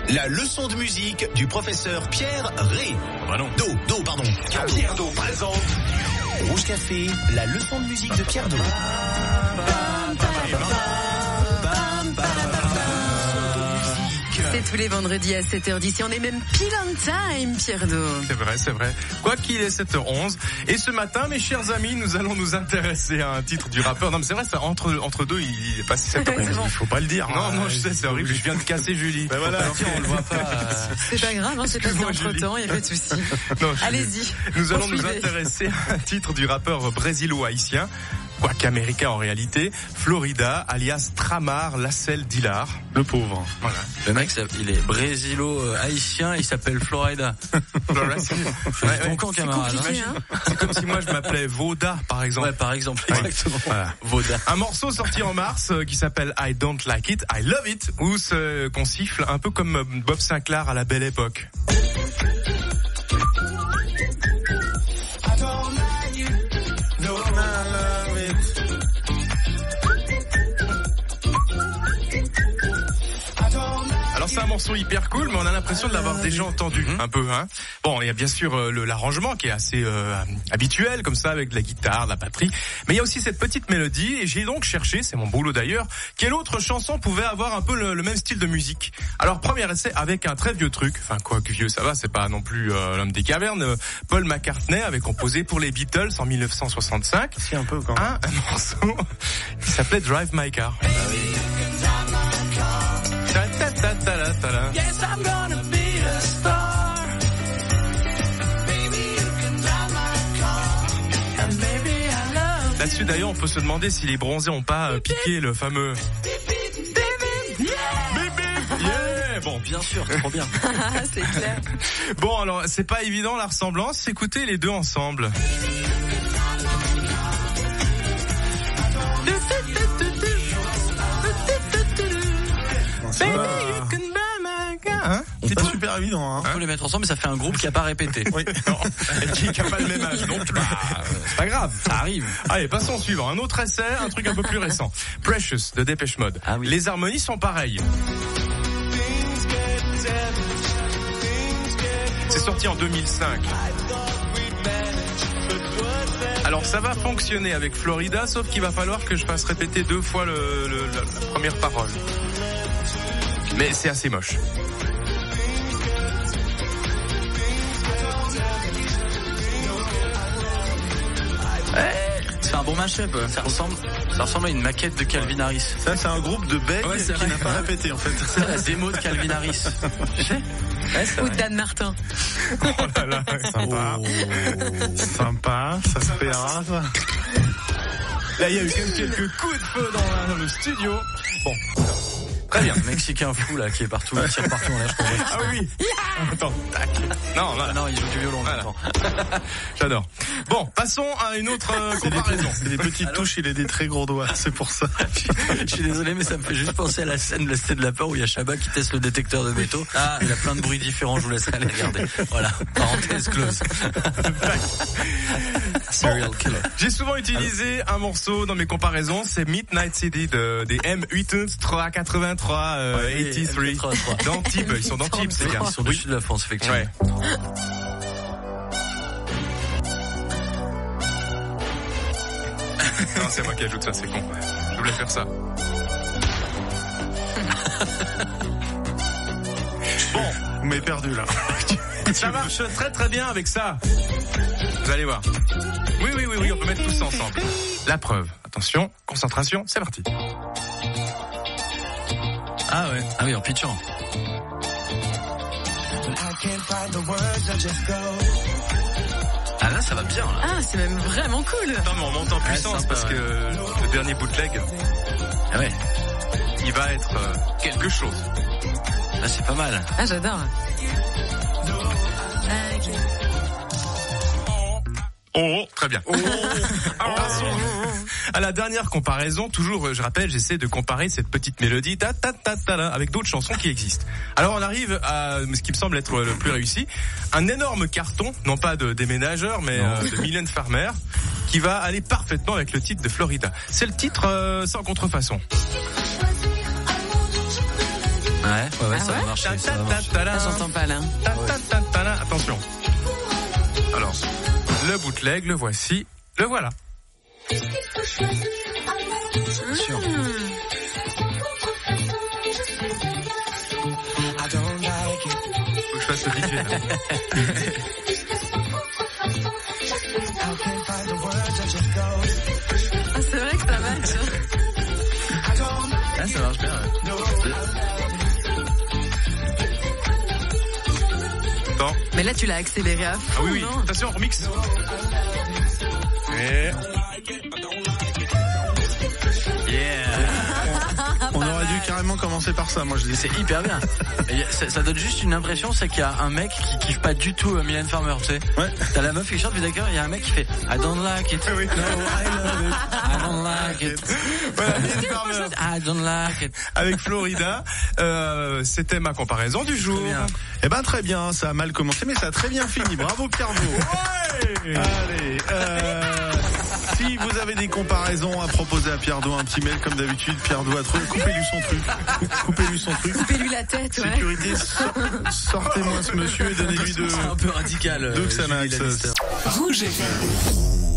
La leçon de musique du professeur Pierre Ré. Bah non. Pardon. Pierre Do présente. Rouge Café, la leçon de musique de Pierre Do. C'est tous les vendredis à 7h10. On est même pile on time, Pierre Do. C'est vrai. Quoi qu'il est 7h11. Et ce matin, mes chers amis, nous allons nous intéresser à un titre du rappeur. Non, mais c'est vrai, ça, entre deux, il est passé 7h11. Bon. Il faut pas le dire. Non, je sais, c'est horrible. Je viens de casser Julie. Ben voilà. On le voit pas. C'est pas grave, c'est passé entre temps, il n'y a pas de souci. Allez-y. Nous allons nous intéresser à un titre du rappeur brésilo-haïtien. Quoique américain en réalité, Florida, alias Tramar Lascelles Dillard. Le pauvre. Voilà. Le mec, il est brésilo-haïtien, il s'appelle Florida. Ton camp, camarade. C'est comme si moi je m'appelais Voda, par exemple. Ouais, par exemple, exactement. Voilà. Voda. Un morceau sorti en mars qui s'appelle I Don't Like It, I Love It, où qu'on siffle un peu comme Bob Sinclair à la belle époque. C'est un morceau hyper cool, mais on a l'impression de l'avoir déjà entendu un peu. Bon, il y a bien sûr l'arrangement qui est assez habituel, comme ça, avec de la guitare, de la batterie. Mais il y a aussi cette petite mélodie, et j'ai donc cherché, c'est mon boulot d'ailleurs, quelle autre chanson pouvait avoir un peu le même style de musique. Alors, premier essai avec un très vieux truc, enfin quoi que vieux, ça va, c'est pas non plus l'homme des cavernes. Paul McCartney avait composé pour les Beatles en 1965. C'est un peu quand même. Un morceau qui s'appelait Drive My Car. Ah oui. Yes, I'm gonna be a star. Baby, you can drive my car. And baby, I love. Là-dessus, d'ailleurs, on peut se demander si les bronzés ont pas piqué le fameux. Yeah. Bon, bien sûr, trop bien. C'est clair. Bon, alors, c'est pas évident la ressemblance. Écoutez les deux ensemble. C'est pas super évident. On peut les mettre ensemble, mais ça fait un groupe qui a pas répété. Oui. Qui a pas le même âge. Donc, c'est pas grave, ça arrive. Allez, passons au suivant. Un autre essai, un truc un peu plus récent. Precious de Dépêche Mode. Ah oui. Les harmonies sont pareilles. C'est sorti en 2005. Alors ça va fonctionner avec Florida, sauf qu'il va falloir que je fasse répéter 2 fois la première parole. Mais c'est assez moche. C'est un bon mashup. Ça ressemble à une maquette de Calvin Harris. Ça, c'est un groupe de becs qui n'a pas répété, en fait. C'est la démo de Calvin Harris. Ou de Dan Martin. Oh là là, sympa. Sympa, ça se paiera, ça. Là, il y a eu quelques coups de feu dans le studio. Bon. Très bien. Mexicain fou, là, qui est partout, il tire partout en l'air, je comprends. Ah oui. Attends, tac. Non, il joue du violon, voilà. J'adore. Bon, passons à une autre comparaison. C'est des petites touches, il a des très gros doigts, c'est pour ça. Je suis désolé, mais ça me fait juste penser à la scène de la peur où il y a Chabat qui teste le détecteur de métaux. Il a plein de bruits différents, je vous laisserai aller regarder. Voilà, parenthèse close. Serial killer. J'ai souvent utilisé un morceau dans mes comparaisons, c'est Midnight City des M8383 d'Antibes. Ils sont d'Antibes, ces gars. Ils sont du sud de la France, effectivement. Ouais. Non, c'est moi qui ajoute ça, c'est con. Je voulais faire ça. Bon, vous m'avez perdu là. Ça marche très très bien avec ça. Vous allez voir. Oui, on peut mettre tout ça ensemble. La preuve. Attention, concentration, c'est parti. Ah ouais. Ah oui, en pitchant. Ah là, ça va bien. Là. Ah, c'est même vraiment cool. Non, mais on monte en puissance parce que le dernier bootleg, il va être quelque chose. Là, c'est pas mal. Ah, j'adore. Oh, très bien. Passons à la dernière comparaison. Toujours, je rappelle, j'essaie de comparer cette petite mélodie avec d'autres chansons qui existent. Alors on arrive à ce qui me semble être le plus réussi, un énorme carton, non pas de déménageur, mais de Mylène Farmer, qui va aller parfaitement avec le titre de Florida. C'est le titre sans contrefaçon. Ouais, ça va marcher. Ah, j'entends pas là. Attention. Alors, le bootleg, le voici, le voilà. Sûr. Faut que je fasse le DJ là. Ah, c'est vrai que ça match. Ah, ça marche bien. Attends. Mais là, tu l'as accéléré à fond. Ah oui, non attention, remix. Et... On aurait dû carrément commencer par ça, moi je dis. C'est hyper bien. Et ça donne juste une impression, c'est qu'il y a un mec qui kiffe pas du tout Mylène Farmer, tu sais. Ouais. T'as la meuf qui chante, puis d'accord, il y a un mec qui fait I don't like it. Oui. No, I love it. I don't like it. Voilà, Mylène Farmer. I don't like it. Avec Florida, c'était ma comparaison du jour. Eh ben très bien, ça a mal commencé, mais ça a très bien fini. Bravo Pierre Do. Ouais. Allez, si vous avez des comparaisons à proposer à Pierre Do, un petit mail comme d'habitude, Pierre Do a trouvé. Coupez-lui son truc. Coupez-lui son truc. Coupez-lui la tête, ouais. Sécurité, sortez-moi ce monsieur et donnez-lui C'est un peu radical. de Xanax. Rouge FM.